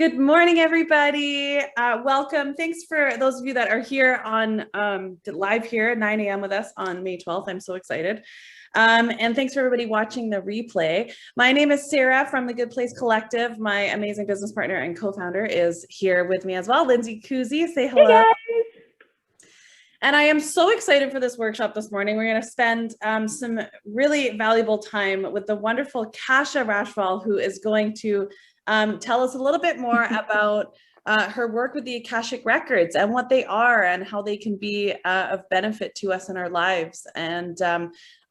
Good morning, everybody. Welcome. Thanks for those of you that are here on live here at 9 a.m. with us on May 12th. I'm so excited. And thanks for everybody watching the replay. My name is Sarah from the Good Place Collective. My amazing business partner and co-founder is here with me as well. Lindsay Kuzi, say hello. Hey guys. And I am so excited for this workshop this morning. We're going to spend some really valuable time with the wonderful Kasia Rachfall, who is going to tell us a little bit more about her work with the Akashic Records and what they are and how they can be of benefit to us in our lives. And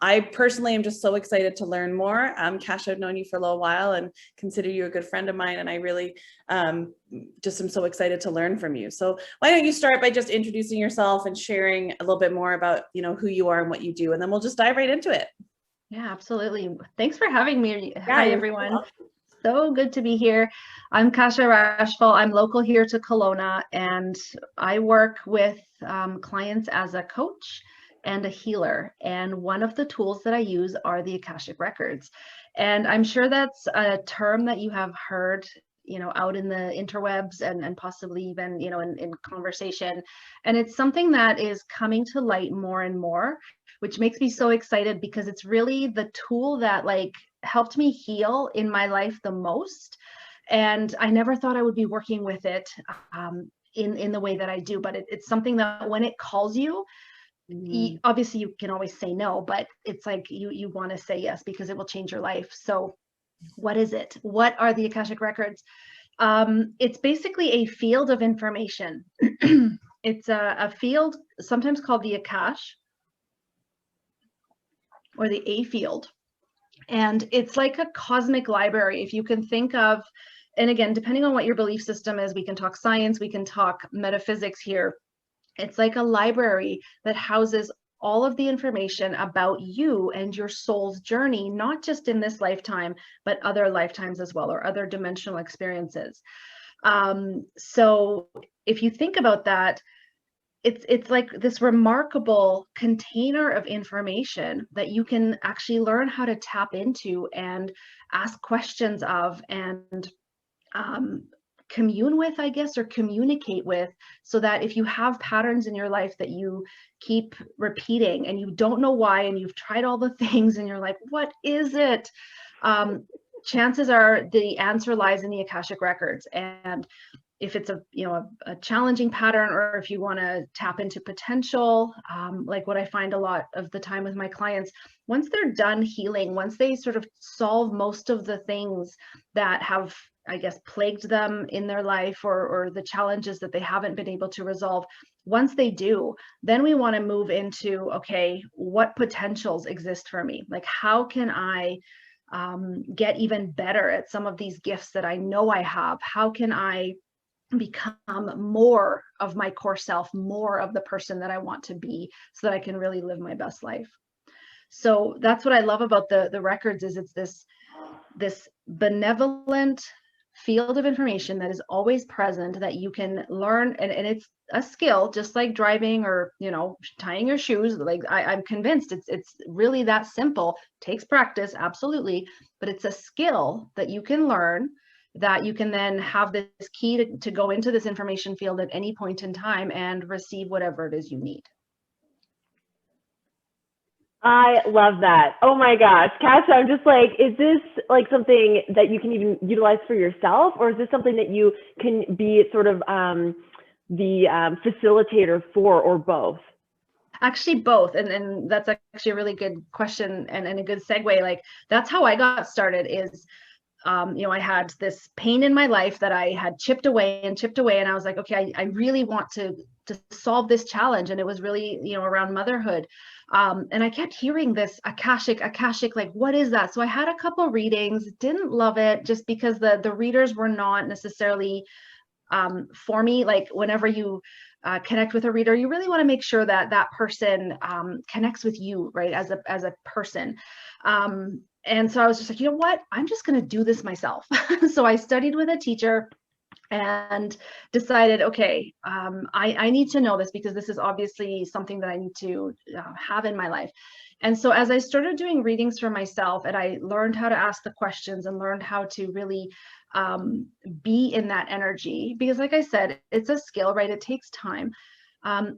I personally am just so excited to learn more. Kasia, I've known you for a little while and consider you a good friend of mine. And I really just am so excited to learn from you. So why don't you start by just introducing yourself and sharing a little bit more about, who you are and what you do, and then we'll just dive right into it. Yeah, absolutely. Thanks for having me. Hi, everyone. So good to be here. I'm Kasia Rachfall. I'm local here to Kelowna, and I work with clients as a coach and a healer. And one of the tools that I use are the Akashic Records. And I'm sure that's a term that you have heard, out in the interwebs and possibly even, in conversation. And it's something that is coming to light more and more, which makes me so excited because it's really the tool that helped me heal in my life the most. And I never thought I would be working with it in the way that I do, but it's something that when it calls you, obviously you can always say no, but it's like you want to say yes because it will change your life. So what is it? What are the Akashic Records? It's basically a field of information. It's a field sometimes called the Akash or the A field. And it's like a cosmic library. If you can think of, and again, depending on what your belief system is, we can talk science, we can talk metaphysics here. It's like a library that houses all of the information about you and your soul's journey, not just in this lifetime, but other lifetimes as well, or other dimensional experiences. So if you think about that, it's like this remarkable container of information that you can actually learn how to tap into and ask questions of and commune with, I guess, or communicate with, so that if you have patterns in your life that you keep repeating and you don't know why, and you've tried all the things and you're like, what is it? Chances are the answer lies in the Akashic Records. And if it's a challenging pattern, or if you want to tap into potential, like what I find a lot of the time with my clients, once they're done healing, once they sort of solve most of the things that have, I guess, plagued them in their life, or the challenges that they haven't been able to resolve, once they do, then we want to move into, okay, what potentials exist for me? Like, how can I get even better at some of these gifts that I know I have? How can I become more of my core self, more of the person that I want to be, so that I can really live my best life? So that's what I love about the records, is it's this benevolent field of information that is always present, that you can learn, and it's a skill, just like driving or tying your shoes. Like I'm convinced it's really that simple. Takes practice, absolutely, but it's a skill that you can learn, that you can then have this key to go into this information field at any point in time and receive whatever it is you need. I love that. Oh my gosh, Kasia, I'm just like, is this like something that you can even utilize for yourself, or is this something that you can be sort of the facilitator for, or both? Actually, both. And that's actually a really good question and a good segue. Like, that's how I got started is, I had this pain in my life that I had chipped away. And I was like, okay, I really want to solve this challenge. And it was really, around motherhood. And I kept hearing this Akashic, like, what is that? So I had a couple readings, didn't love it, just because the readers were not necessarily for me. Like, whenever you connect with a reader, you really want to make sure that that person connects with you, right, as a person. And so I was just like, you know what, I'm just going to do this myself. So I studied with a teacher and decided, okay, I need to know this, because this is obviously something that I need to have in my life. And so as I started doing readings for myself, and I learned how to ask the questions and learned how to really be in that energy, because like I said, it's a skill, right? It takes time.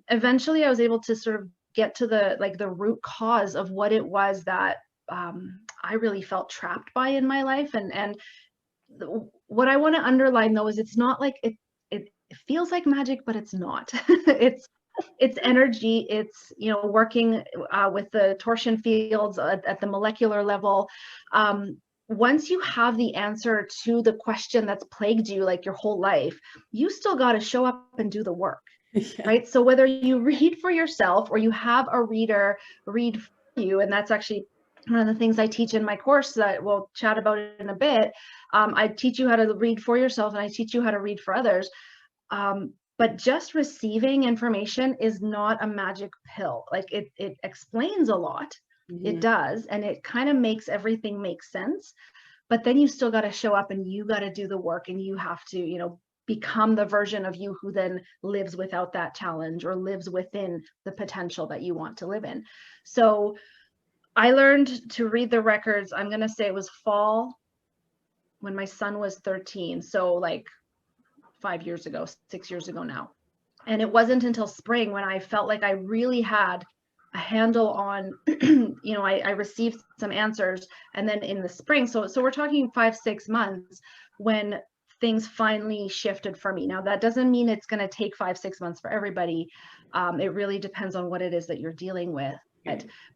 Eventually I was able to sort of get to the root cause of what it was that I really felt trapped by in my life. And what I want to underline though is it's not like it feels like magic, but it's not. It's energy. It's, you know, working with the torsion fields at the molecular level. Once you have the answer to the question that's plagued you like your whole life, you still got to show up and do the work. Yeah. Right? So whether you read for yourself or you have a reader read for you, and that's actually one of the things I teach in my course that we'll chat about in a bit. I teach you how to read for yourself, and I teach you how to read for others. But just receiving information is not a magic pill. Like it explains a lot. It does, and it kind of makes everything make sense. But then you still got to show up and you got to do the work, and you have to, you know, become the version of you who then lives without that challenge or lives within the potential that you want to live in. So I learned to read the records. I'm going to say it was fall when my son was 13. So like 5 years ago, 6 years ago now. And it wasn't until spring when I felt like I really had a handle on, you know, I received some answers. And then in the spring, so we're talking 5-6 months when things finally shifted for me. Now, that doesn't mean it's going to take 5-6 months for everybody. It really depends on what it is that you're dealing with.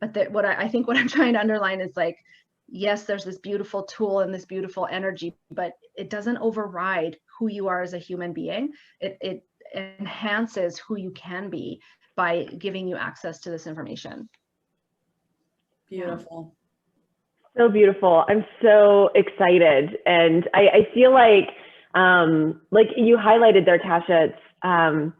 But what I think what I'm trying to underline is like, yes, there's this beautiful tool and this beautiful energy, but it doesn't override who you are as a human being. It enhances who you can be by giving you access to this information. Beautiful. So beautiful. I'm so excited. And I feel like you highlighted there, Kasia, it's,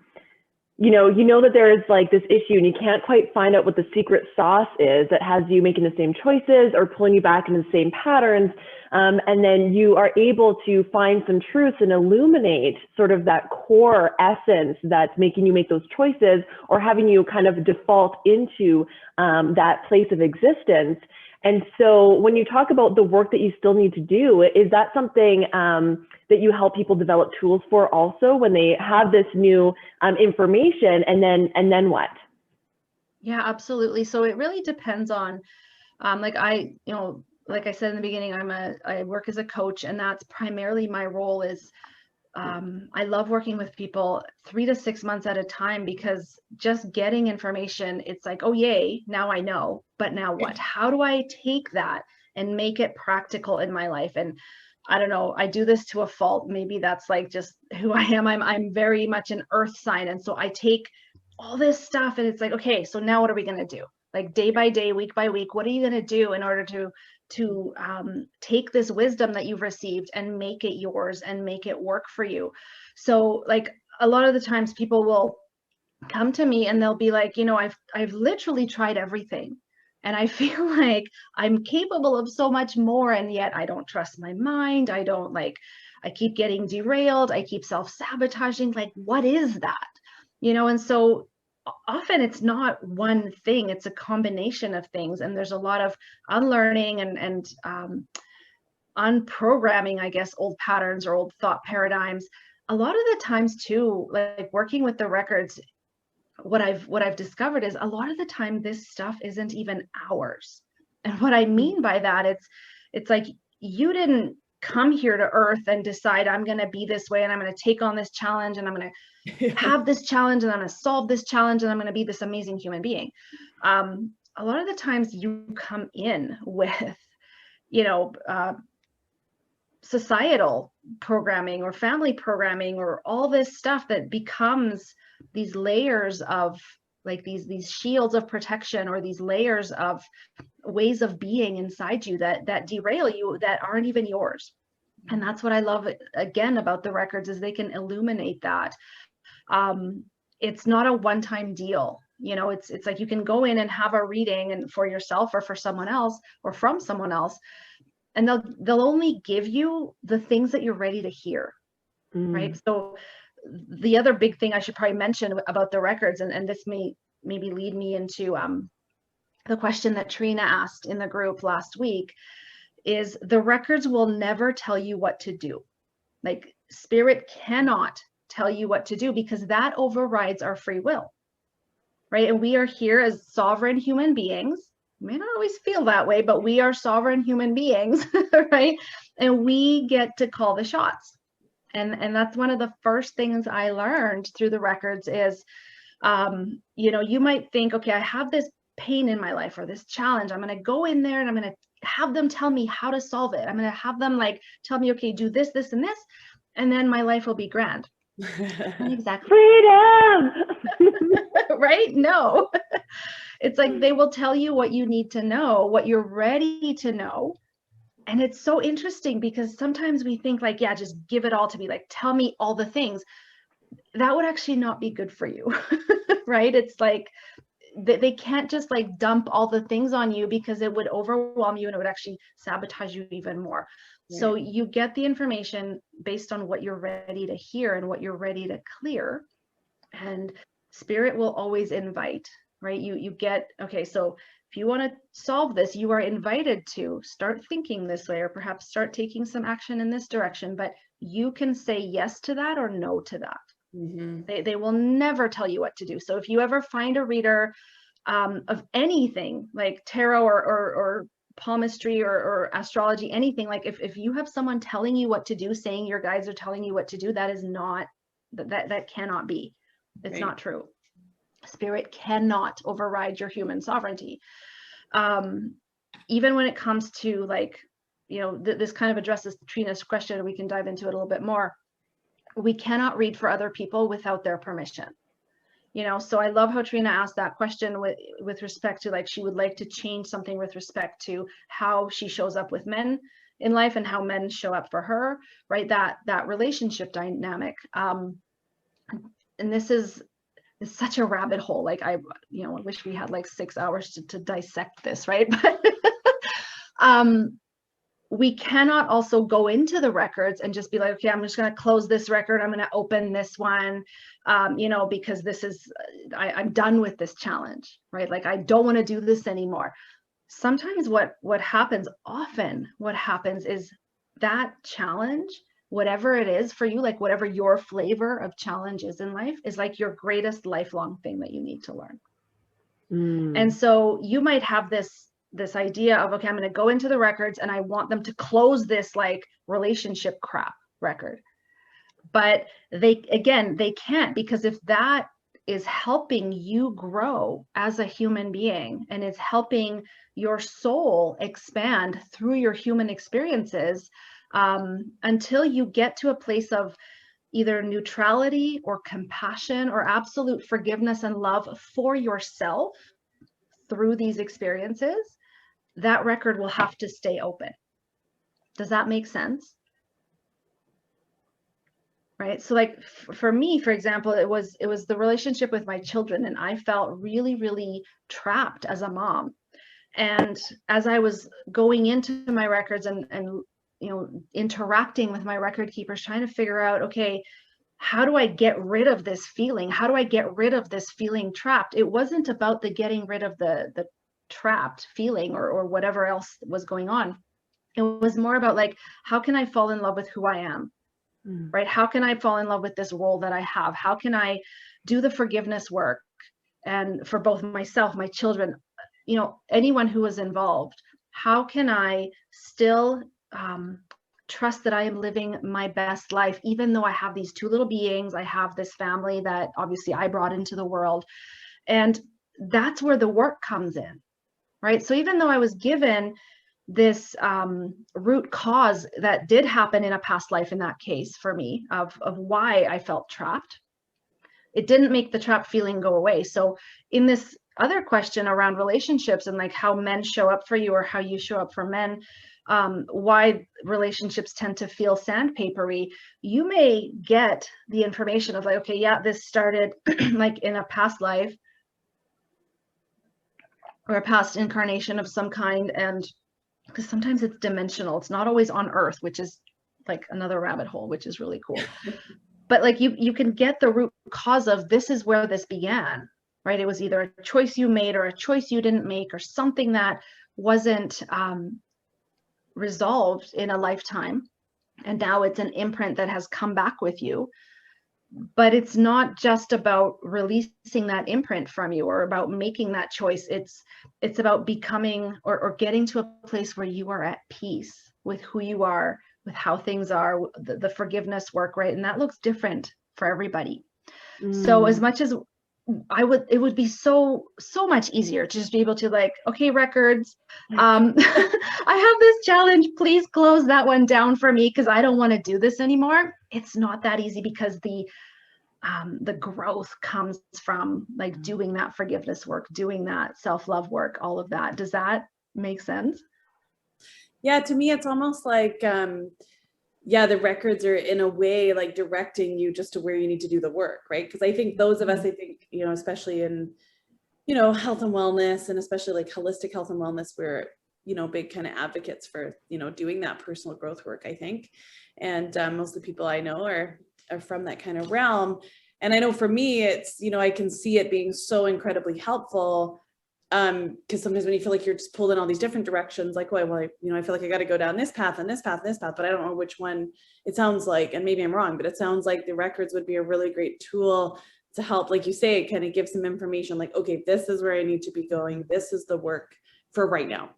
you know that there is like this issue and you can't quite find out what the secret sauce is that has you making the same choices or pulling you back into the same patterns. And then you are able to find some truths and illuminate sort of that core essence that's making you make those choices or having you kind of default into that place of existence. And so when you talk about the work that you still need to do, is that something that you help people develop tools for also when they have this new information, and then what? Yeah, absolutely. So it really depends on, like I said in the beginning, I work as a coach, and that's primarily my role is, I love working with people 3 to 6 months at a time, because just getting information, it's like, oh, yay, now I know, but now what? How do I take that and make it practical in my life? And I don't know, I do this to a fault. Maybe that's like just who I am. I'm very much an earth sign. And so I take all this stuff and it's like, okay, so now what are we going to do? Like day by day, week by week, what are you going to do in order to take this wisdom that you've received and make it yours and make it work for you? So like a lot of the times people will come to me and they'll be like, you know, I've literally tried everything and I feel like I'm capable of so much more, and yet I don't trust my mind. I keep getting derailed. I keep self-sabotaging. Like, what is that? You know, and so often it's not one thing, it's a combination of things. And there's a lot of unlearning and unprogramming, I guess, old patterns or old thought paradigms. A lot of the times too, like working with the records, what I've discovered is a lot of the time this stuff isn't even ours. And what I mean by that, it's like you didn't come here to earth and decide I'm going to be this way and I'm going to take on this challenge and I'm going to have this challenge and I'm going to solve this challenge and I'm going to be this amazing human being. A lot of the times you come in with, you know, societal programming or family programming or all this stuff that becomes these layers of like these shields of protection or these layers of ways of being inside you that derail you, that aren't even yours. And that's what I love again about the records, is they can illuminate that. It's not a one-time deal. You know, it's like you can go in and have a reading and for yourself or for someone else or from someone else, and they'll only give you the things that you're ready to hear. Right? So the other big thing I should probably mention about the records, and this may maybe lead me into the question that Trina asked in the group last week is, the records will never tell you what to do. Like, spirit cannot tell you what to do, because that overrides our free will, right? And we are here as sovereign human beings. We may not always feel that way, but we are sovereign human beings, right? And we get to call the shots. And that's one of the first things I learned through the records is, you know, you might think, okay, I have this pain in my life or this challenge. I'm going to go in there and I'm going to have them tell me how to solve it. I'm going to have them like tell me, okay, do this, this, and this, and then my life will be grand. Exactly. Freedom. Right? No. It's like they will tell you what you need to know, what you're ready to know. And it's so interesting because sometimes we think like, yeah, just give it all to me, like tell me all the things. That would actually not be good for you. Right? It's like they can't just like dump all the things on you, because it would overwhelm you and it would actually sabotage you even more. Right. So you get the information based on what you're ready to hear and what you're ready to clear. And spirit will always invite, right? You get, okay, so if you want to solve this, you are invited to start thinking this way, or perhaps start taking some action in this direction, but you can say yes to that or no to that. Mm-hmm. They will never tell you what to do. So if you ever find a reader of anything like tarot or palmistry or astrology, anything, like if you have someone telling you what to do, saying your guides are telling you what to do, that is not, that cannot be. It's right. Not true. Spirit cannot override your human sovereignty. Even when it comes to like, you know, this kind of addresses Trina's question, and we can dive into it a little bit more. We cannot read for other people without their permission. You know, so I love how Trina asked that question with respect to like, she would like to change something with respect to how she shows up with men in life and how men show up for her, right? That relationship dynamic. And this is such a rabbit hole. Like I wish we had like 6 hours to dissect this, right? But we cannot also go into the records and just be like, okay, I'm just going to close this record. I'm going to open this one, you know, because this is, I'm done with this challenge, right? Like, I don't want to do this anymore. Sometimes what happens is that challenge, whatever it is for you, like whatever your flavor of challenge is in life, is like your greatest lifelong thing that you need to learn. And so you might have this idea of, okay, I'm going to go into the records and I want them to close this like relationship crap record. But they can't, because if that is helping you grow as a human being and is helping your soul expand through your human experiences, until you get to a place of either neutrality or compassion or absolute forgiveness and love for yourself through these experiences, that record will have to stay open. Does that make sense? Right? So like for me, for example, it was the relationship with my children, and I felt really, really trapped as a mom. And as I was going into my records and you know, interacting with my record keepers, trying to figure out, okay, how do I get rid of this feeling? How do I get rid of this feeling trapped? It wasn't about the getting rid of the trapped feeling or whatever else was going on. It was more about like, how can I fall in love with who I am? Right? How can I fall in love with this role that I have? How can I do the forgiveness work? And for both myself, my children, you know, anyone who was involved, how can I still trust that I am living my best life, even though I have these two little beings, I have this family that obviously I brought into the world. And that's where the work comes in, right? So even though I was given this root cause that did happen in a past life, in that case for me, of why I felt trapped, it didn't make the trapped feeling go away. So in this other question around relationships and like how men show up for you or how you show up for men, why relationships tend to feel sandpapery, you may get the information of like, okay, yeah, this started like in a past life or a past incarnation of some kind. And because sometimes it's dimensional, it's not always on Earth, which is like another rabbit hole, which is really cool. But like you can get the root cause of, this is where this began, right? It was either a choice you made or a choice you didn't make, or something that wasn't resolved in a lifetime. And now it's an imprint that has come back with you. But it's not just about releasing that imprint from you or about making that choice. It's about becoming or getting to a place where you are at peace with who you are, with how things are, the forgiveness work, right? And that looks different for everybody. So as much as it would be so much easier to just be able to like, okay, records, I have this challenge, please close that one down for me because I don't want to do this anymore. It's not that easy, because the growth comes from like doing that forgiveness work, doing that self-love work, all of that. Does that make sense? Yeah, to me, it's almost like, the records are in a way like directing you just to where you need to do the work, right? Because I think those of us, especially in, health and wellness, and especially like holistic health and wellness, we're, big kind of advocates for, doing that personal growth work, I think. And most of the people I know are from that kind of realm. And I know for me, it's, I can see it being so incredibly helpful. Because sometimes when you feel like you're just pulled in all these different directions, like, well, I feel like I got to go down this path and this path and this path, but I don't know which one. It sounds like, and maybe I'm wrong, but it sounds like the records would be a really great tool to help, like you say, kind of give some information like, okay, this is where I need to be going. This is the work for right now.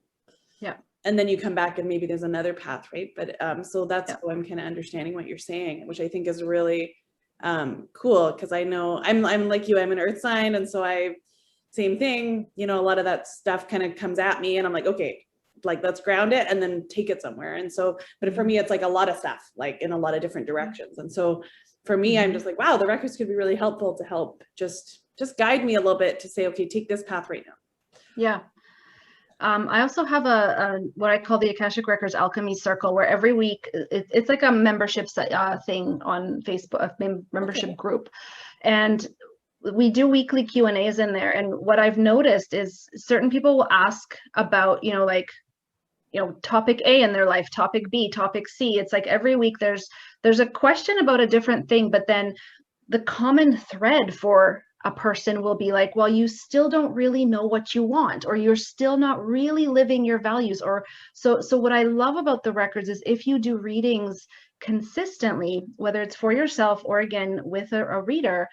Yeah. And then you come back and maybe there's another path, right? But so that's how I'm kind of understanding what you're saying, which I think is really cool, because I know I'm like you, I'm an earth sign, and so same thing, a lot of that stuff kind of comes at me and I'm like, okay, like let's ground it and then take it somewhere. And so, but for me, it's like a lot of stuff, like in a lot of different directions. And so for me, I'm just like, wow, the records could be really helpful to help just guide me a little bit to say, okay, take this path right now. Yeah. I also have a what I call the Akashic Records Alchemy Circle, where every week it's like a membership thing on Facebook, a membership group. And we do weekly Q&As in there. And what I've noticed is certain people will ask about, topic A in their life, topic B, topic C. It's like every week there's a question about a different thing, but then the common thread for a person will be like, well, you still don't really know what you want, or you're still not really living your values. Or so what I love about the records is if you do readings consistently, whether it's for yourself or again with a reader,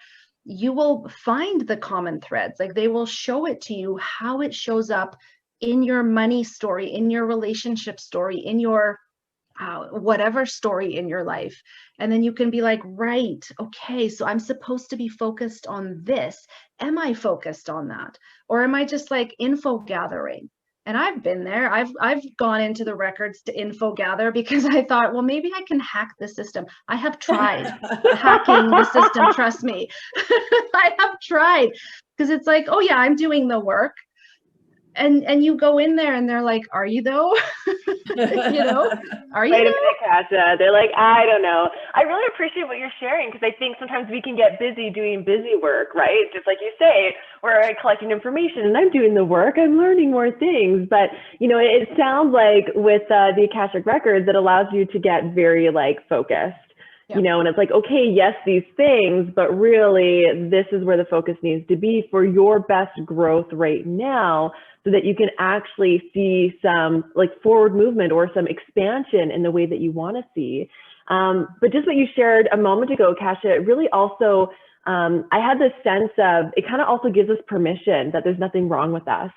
you will find the common threads. Like they will show it to you how it shows up in your money story, in your relationship story, in your whatever story in your life. And then you can be like, right, okay, so I'm supposed to be focused on this. Am I focused on that? Or am I just like info gathering? And I've been there. I've gone into the records to info gather because I thought, well, maybe I can hack the system. I have tried hacking the system. Trust me, I have tried, because it's like, oh yeah, I'm doing the work. And you go in there and they're like, are you though? Are you? Wait a minute, Kasia. They're like, I don't know. I really appreciate what you're sharing, because I think sometimes we can get busy doing busy work, right? Just like you say, we're collecting information and I'm doing the work. I'm learning more things. But, it sounds like with the Akashic Records, it allows you to get very focused. Yep. And it's like, okay, yes, these things, but really this is where the focus needs to be for your best growth right now, so that you can actually see some forward movement or some expansion in the way that you want to see. But just what you shared a moment ago, Kasia, it really also, I had this sense of, it kind of also gives us permission that there's nothing wrong with us.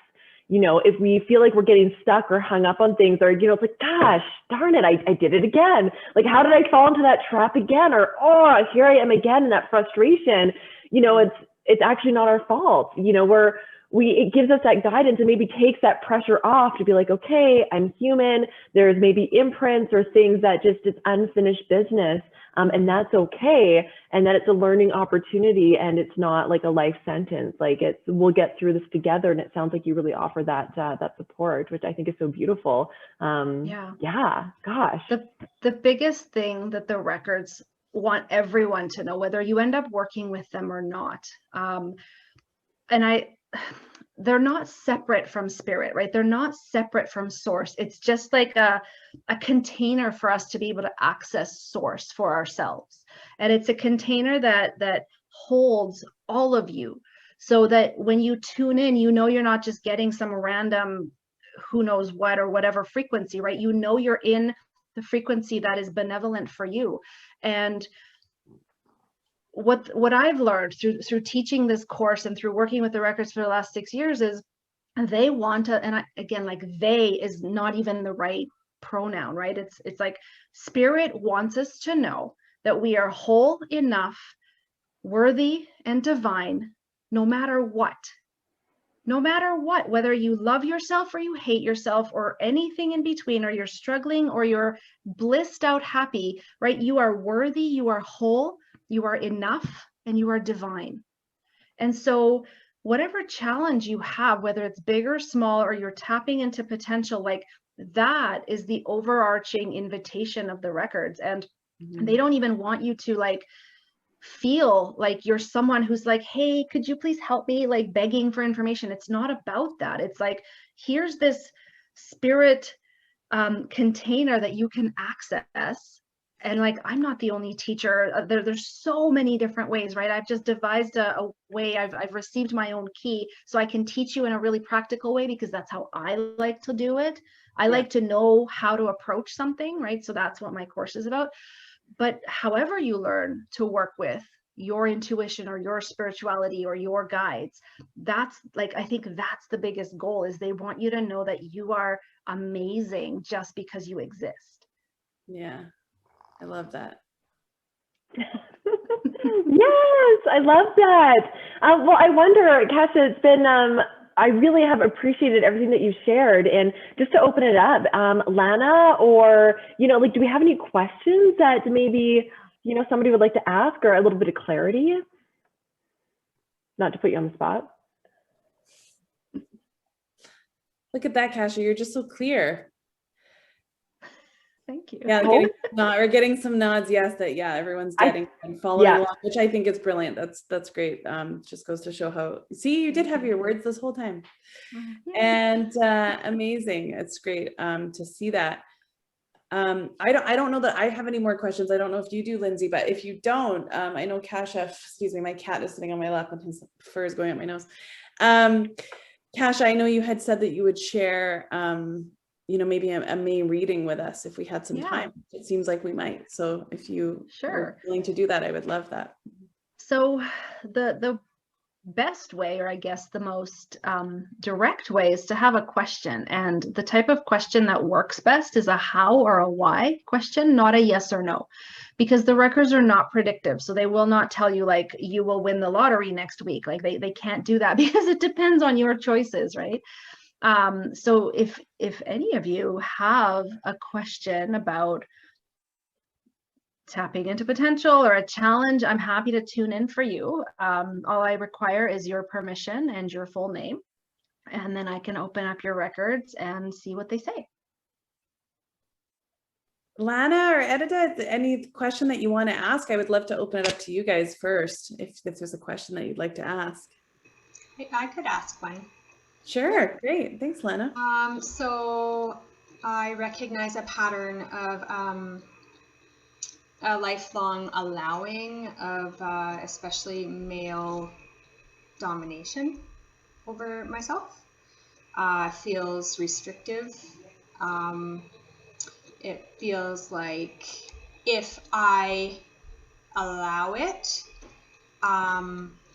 If we feel like we're getting stuck or hung up on things, or, it's like, gosh, darn it, I did it again. Like, how did I fall into that trap again? Or, oh, here I am again in that frustration. It's actually not our fault. It gives us that guidance and maybe takes that pressure off to be like, okay, I'm human. There's maybe imprints or things that just it's unfinished business. And that's okay. And that it's a learning opportunity and it's not like a life sentence. We'll get through this together. And it sounds like you really offer that support, which I think is so beautiful. Yeah, gosh. The biggest thing that the records want everyone to know, whether you end up working with them or not. They're not separate from spirit, right? They're not separate from source. It's just like a container for us to be able to access source for ourselves. And it's a container that holds all of you. so that when you tune in, you know, you're not just getting some random who knows what or whatever frequency, right? You know, you're in the frequency that is benevolent for you. And what I've learned through teaching this course and through working with the records for the last 6 years is they want to, and again, like they is not even the right pronoun, right? It's like spirit wants us to know that we are whole enough, worthy and divine, no matter what. No matter what, whether you love yourself or you hate yourself or anything in between, or you're struggling or you're blissed out happy, right? You are worthy, you are whole, you are enough, and you are divine. And so whatever challenge you have, whether it's big or small, or you're tapping into potential, like that is the overarching invitation of the records. And they don't even want you to like feel like you're someone who's like, hey, could you please help me, like begging for information. It's not about that. It's like, here's this spirit container that you can access. And like, I'm not the only teacher. There's so many different ways, right? I've just devised a way. I've received my own key, so I can teach you in a really practical way, because that's how I like to do it. I like to know how to approach something, right? So that's what my course is about. But however you learn to work with your intuition or your spirituality or your guides, that's like, I think that's the biggest goal, is they want you to know that you are amazing just because you exist. Yeah, I love that. Yes, I love that. Well, I wonder, Kasia, it's been, I really have appreciated everything that you've shared. And just to open it up, Lana, or, you know, like, do we have any questions that maybe, you know, somebody would like to ask, or a little bit of clarity? Not to put you on the spot. Look at that, Kasia. You're just so clear. Thank you. Yeah, we're getting some nods. Yes, that everyone's getting and following along, which I think is brilliant. That's great. Just goes to show how. See, you did have your words this whole time, and amazing. It's great to see that. I don't know that I have any more questions. I don't know if you do, Lindsay, but if you don't, I know Kasia. Excuse me, my cat is sitting on my lap and his fur is going up my nose. Kasia, I know you had said that you would share. You know, maybe a May reading with us if we had some time. It seems like we might. So if you are willing to do that, I would love that. So the best way, or I guess the most direct way, is to have a question. And the type of question that works best is a how or a why question, not a yes or no, because the records are not predictive. So they will not tell you like you will win the lottery next week. Like they can't do that, because it depends on your choices, right? So if any of you have a question about tapping into potential or a challenge, I'm happy to tune in for you. All I require is your permission and your full name, and then I can open up your records and see what they say. Lana or Edita, any question that you want to ask? I would love to open it up to you guys first, if there's a question that you'd like to ask. I could ask one. Sure, great. Thanks, Lana. So I recognize a pattern of a lifelong allowing of especially male domination over myself. Feels restrictive. It feels like if I allow it,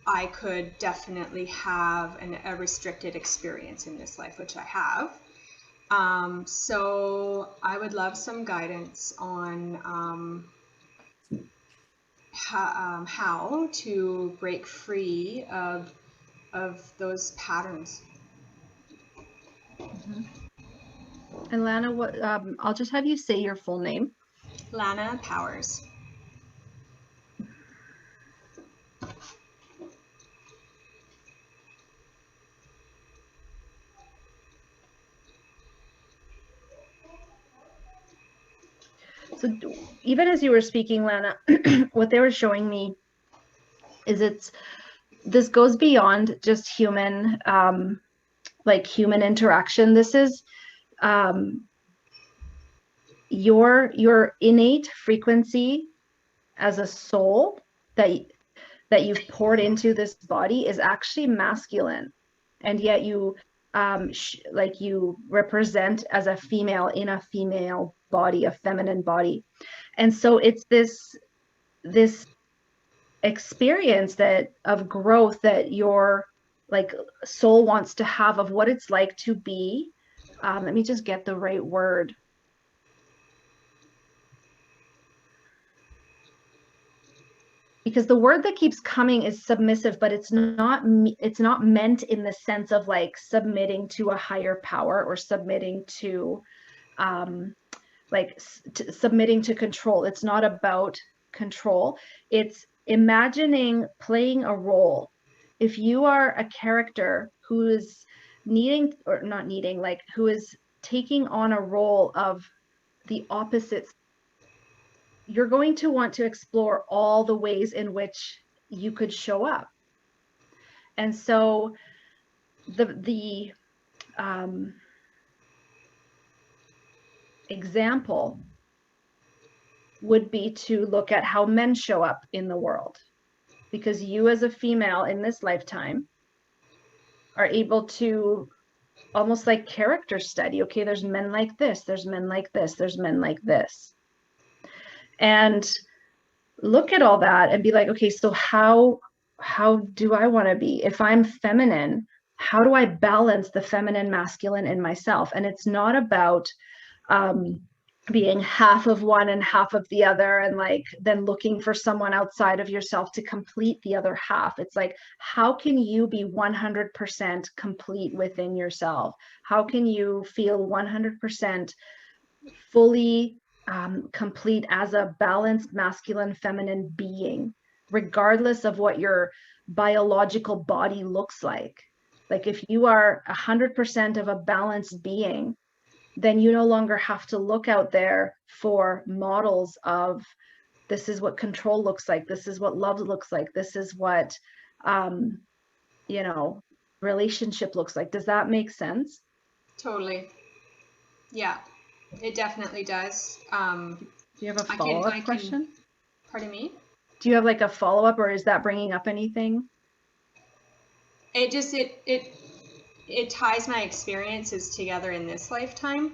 I could definitely have a restricted experience in this life, which I have. So I would love some guidance on how to break free of those patterns. And Lana, what I'll just have you say your full name. Lana Powers. So even as you were speaking, Lana, what they were showing me is this goes beyond just human, like human interaction. This is your innate frequency as a soul, that that you've poured into this body is actually masculine, and yet you like you represent as a female in a female body, a feminine body. And so it's this experience that of growth that your like soul wants to have, of what it's like to be, let me just get the right word. Because the word that keeps coming is submissive, but it's not meant in the sense of like submitting to a higher power or submitting to submitting to control. It's not about control. It's imagining playing a role. If you are a character who is needing, or not needing, like who is taking on a role of the opposite, you're going to want to explore all the ways in which you could show up. And so the example would be to look at how men show up in the world, because you as a female in this lifetime are able to almost like character study. Okay, there's men like this, there's men like this, there's men like this. And look at all that and be like, okay, so how do I want to be? If I'm feminine, how do I balance the feminine masculine in myself? And it's not about being half of one and half of the other, and like then looking for someone outside of yourself to complete the other half. It's like, how can you be 100% complete within yourself? How can you feel 100% fully complete as a balanced masculine feminine being, regardless of what your biological body looks like? Like if you are 100% of a balanced being, then you no longer have to look out there for models of, this is what control looks like, this is what love looks like, this is what you know, relationship looks like. Does that make sense? Totally. Yeah, it definitely does. Do you have a follow-up question? Pardon me? Do you have like a follow-up, or is that bringing up anything? It just, it ties my experiences together in this lifetime.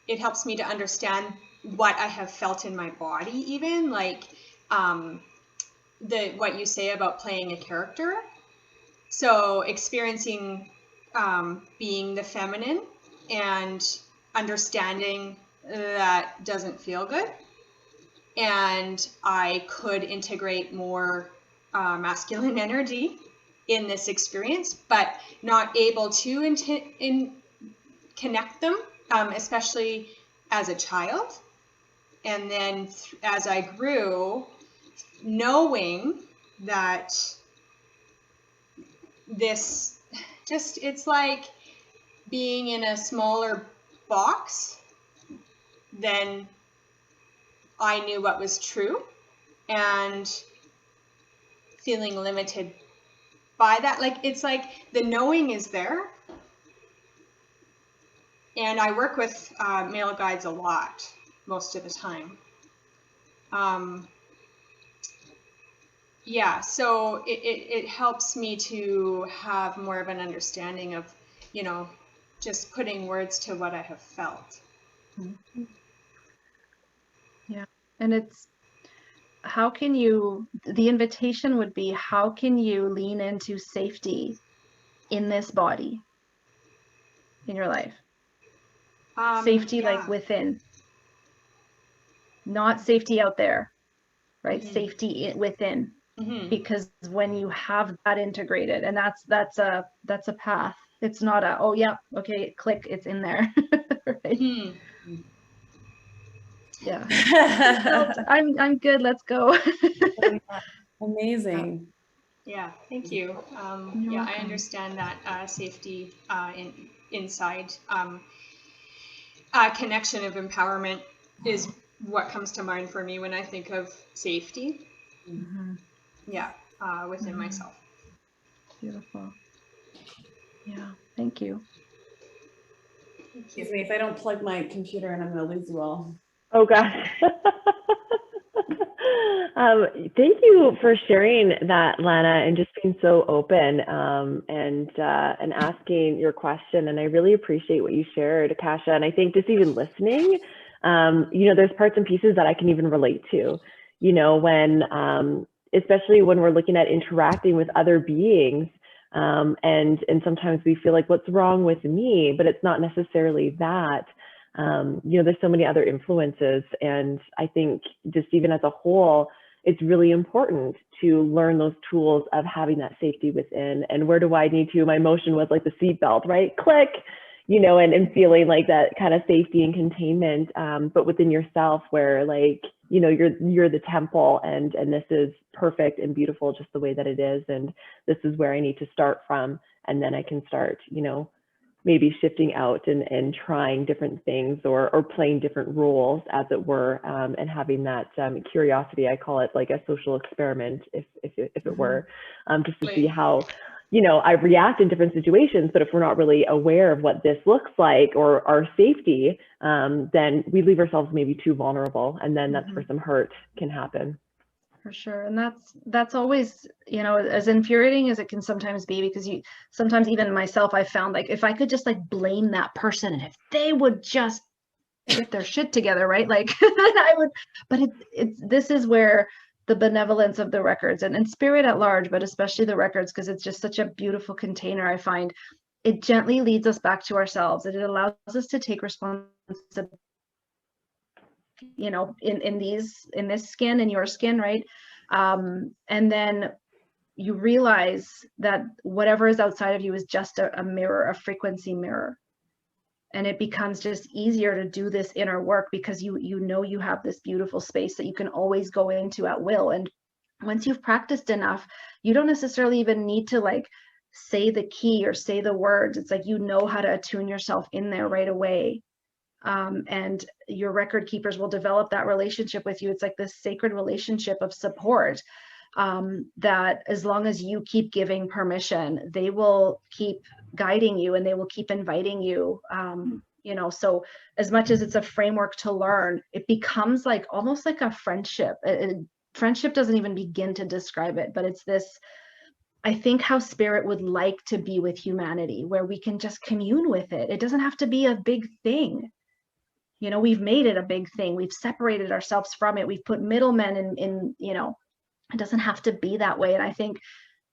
It helps me to understand what I have felt in my body, even like what you say about playing a character. So experiencing being the feminine and understanding that doesn't feel good, and I could integrate more masculine energy in this experience, but not able to connect them, especially as a child. And then as I grew, knowing that this just, it's like being in a smaller box than I knew what was true, and feeling limited by that. Like, it's like the knowing is there. And I work with male guides a lot, most of the time. Yeah, so it helps me to have more of an understanding of, you know, just putting words to what I have felt. Mm-hmm. Yeah, and it's, how can you, the invitation would be, how can you lean into safety in this body, in your life? Safety, yeah. like within, not safety out there, right? Mm-hmm. Safety within. Mm-hmm. Because when you have that integrated, and that's a path. It's not a, oh yeah, okay, click, it's in there. Right? Mm-hmm. Yeah. So I'm good. Let's go. Amazing. Yeah, thank you. Yeah, I understand that safety inside. Connection of empowerment is what comes to mind for me when I think of safety. Mm-hmm. Yeah, within Mm-hmm. myself. Beautiful. Yeah, thank you. Excuse me, if I don't plug my computer in, I'm going to lose you all. Oh gosh. Thank you for sharing that, Lana, and just being so open and asking your question. And I really appreciate what you shared, Kasia. And I think just even listening, there's parts and pieces that I can even relate to, when, especially when we're looking at interacting with other beings. And sometimes we feel like, what's wrong with me? But it's not necessarily that. There's so many other influences. And I think just even as a whole, it's really important to learn those tools of having that safety within. And where do I need to? My motion was like the seatbelt, right? Click, and feeling like that kind of safety and containment, but within yourself, where you're the temple, and this is perfect and beautiful just the way that it is. And this is where I need to start from. And then I can start, maybe shifting out and trying different things or playing different roles, as it were, and having that curiosity. I call it like a social experiment, if it were, just to see how, I react in different situations. But if we're not really aware of what this looks like or our safety, then we leave ourselves maybe too vulnerable, and then that's where some hurt can happen. For sure. And that's always, as infuriating as it can sometimes be, because sometimes even myself, I found like, if I could just like blame that person, and if they would just get their shit together, right? Like I would, but this is where the benevolence of the records and spirit at large, but especially the records, because it's just such a beautiful container. I find it gently leads us back to ourselves, and it allows us to take responsibility, in this skin, in your skin, right? And then you realize that whatever is outside of you is just a mirror, a frequency mirror. And it becomes just easier to do this inner work, because you have this beautiful space that you can always go into at will. And once you've practiced enough, you don't necessarily even need to like say the key or say the words. It's like, how to attune yourself in there right away. And your record keepers will develop that relationship with you. It's like this sacred relationship of support, that as long as you keep giving permission, they will keep guiding you, and they will keep inviting you. So as much as it's a framework to learn, it becomes like almost like a friendship. Friendship doesn't even begin to describe it, but it's this, I think, how spirit would like to be with humanity, where we can just commune with it. It doesn't have to be a big thing. We've made it a big thing. We've separated ourselves from it. We've put middlemen in, it doesn't have to be that way. And I think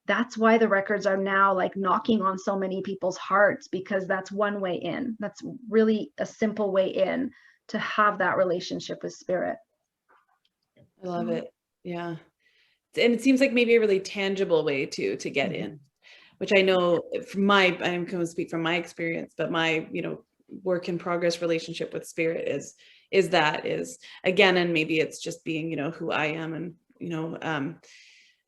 that's why the records are now like knocking on so many people's hearts, because that's one way in. That's really a simple way in to have that relationship with spirit. I love it. Yeah. And it seems like maybe a really tangible way to get in, which I know I'm going to speak from my experience, but my, work in progress relationship with spirit is again, and maybe it's just being, who I am, and,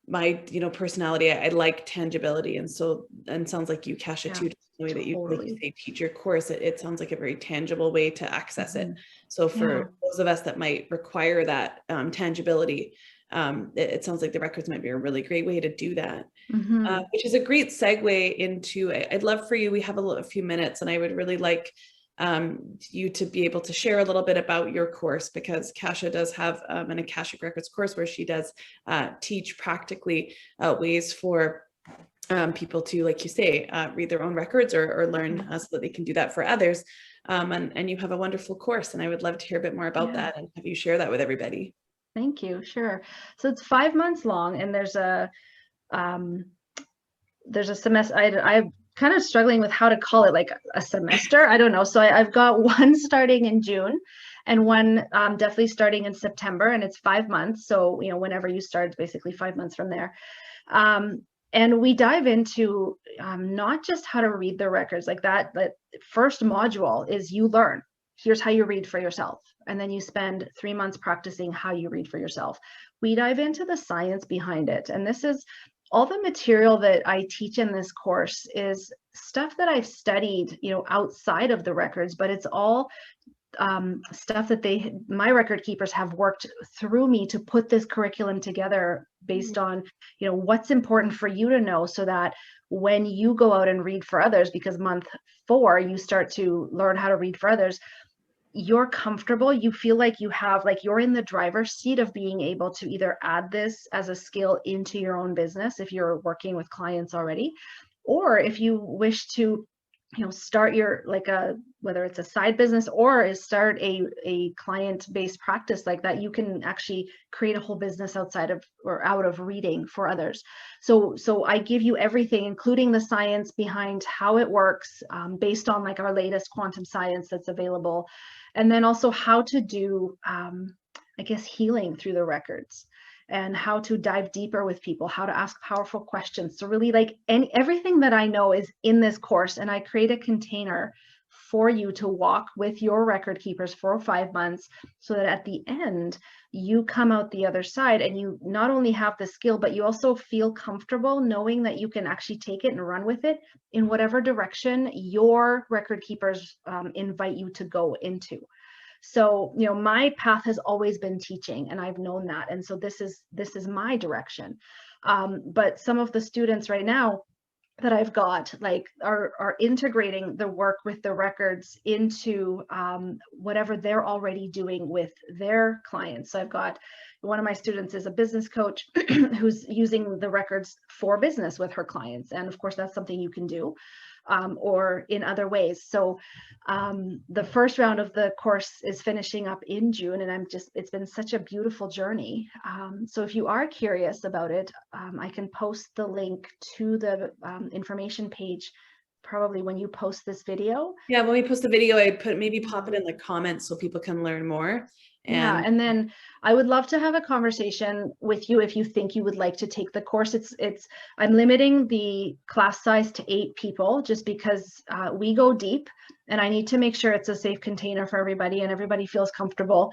my, personality, I like tangibility. And sounds like you, Kasia, too, the way that you, like you say, teach your course, it sounds like a very tangible way to access it. So for those of us that might require that tangibility, it sounds like the records might be a really great way to do that, which is a great segue into, I'd love for you, we have a few minutes, and I would really like you to be able to share a little bit about your course, because Kasia does have an Akashic Records course where she does teach practically ways for people to, like you say, read their own records or learn so that they can do that for others. And you have a wonderful course, and I would love to hear a bit more about that and have you share that with everybody. Thank you. Sure. So it's 5 months long, and there's a semester. I'm kind of struggling with how to call it, like a semester. I don't know. So I've got one starting in June, and one definitely starting in September, and it's 5 months. So, whenever you start, it's basically 5 months from there. And we dive into not just how to read the records, like that first module is you learn. Here's how you read for yourself. And then you spend 3 months practicing how you read for yourself. We dive into the science behind it. And this is all the material that I teach in this course is stuff that I've studied, outside of the records, but it's all stuff that my record keepers have worked through me to put this curriculum together based on, what's important for you to know, so that when you go out and read for others, because month 4, you start to learn how to read for others, you're comfortable, you feel like you have, like you're in the driver's seat of being able to either add this as a skill into your own business if you're working with clients already, or if you wish to, start your, like whether it's a side business or start a client-based practice like that, you can actually create a whole business outside of or out of reading for others. So I give you everything, including the science behind how it works, based on like our latest quantum science that's available. And then also how to do, I guess, healing through the records, and how to dive deeper with people, how to ask powerful questions. So really, like, everything that I know is in this course, and I create a container for you to walk with your record keepers for 5 months, so that at the end you come out the other side and you not only have the skill, but you also feel comfortable knowing that you can actually take it and run with it in whatever direction your record keepers invite you to go into. So, my path has always been teaching, and I've known that. And so this is my direction. But some of the students right now that I've got, like, are integrating the work with the records into whatever they're already doing with their clients. So I've got one of my students is a business coach who's using the records for business with her clients. And of course, that's something you can do. Or in other ways. So the first round of the course is finishing up in June, and it's been such a beautiful journey. So if you are curious about it, I can post the link to the information page probably when you post this video. Yeah, when we post the video, I maybe pop it in the comments so people can learn more. And then I would love to have a conversation with you if you think you would like to take the course. I'm limiting the class size to 8 people just because we go deep, and I need to make sure it's a safe container for everybody and everybody feels comfortable.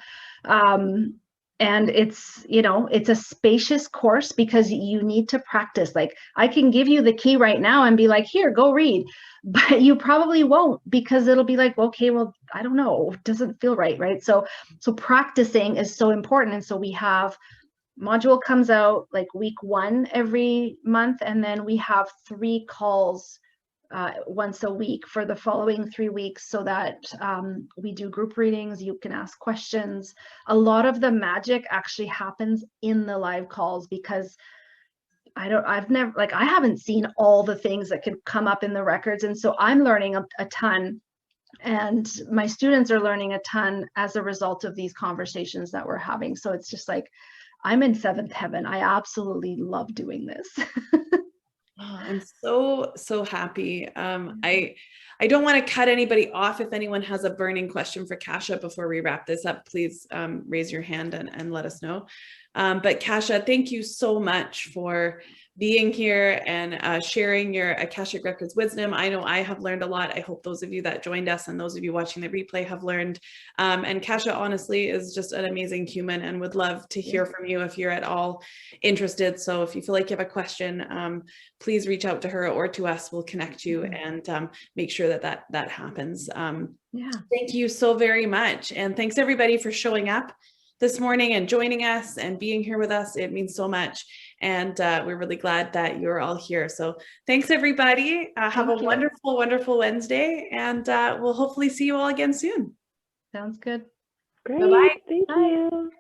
And it's a spacious course because you need to practice. Like, I can give you the key right now and be like, here, go read, but you probably won't, because it'll be like, okay, well, I don't know, it doesn't feel right. So practicing is so important. And so we have module comes out like week 1 every month, and then we have 3 calls once a week for the following 3 weeks, so that we do group readings. You can ask questions. A lot of the magic actually happens in the live calls, because I haven't seen all the things that could come up in the records. And so I'm learning a ton, and my students are learning a ton as a result of these conversations that we're having. So it's just like, I'm in 7th heaven. I absolutely love doing this. Oh, I'm so happy. I don't want to cut anybody off. If anyone has a burning question for Kasia before we wrap this up, please raise your hand and let us know. But Kasia, thank you so much for being here and sharing your Akashic Records wisdom. I know I have learned a lot. I hope those of you that joined us and those of you watching the replay have learned. And Kasia honestly is just an amazing human, and would love to hear from you if you're at all interested. So if you feel like you have a question, please reach out to her or to us. We'll connect you and make sure that happens. Thank you so very much. And thanks everybody for showing up this morning and joining us and being here with us. It means so much. And we're really glad that you're all here. So thanks everybody. Have a wonderful, wonderful Wednesday. And we'll hopefully see you all again soon. Sounds good. Great. Bye-bye. Thank you.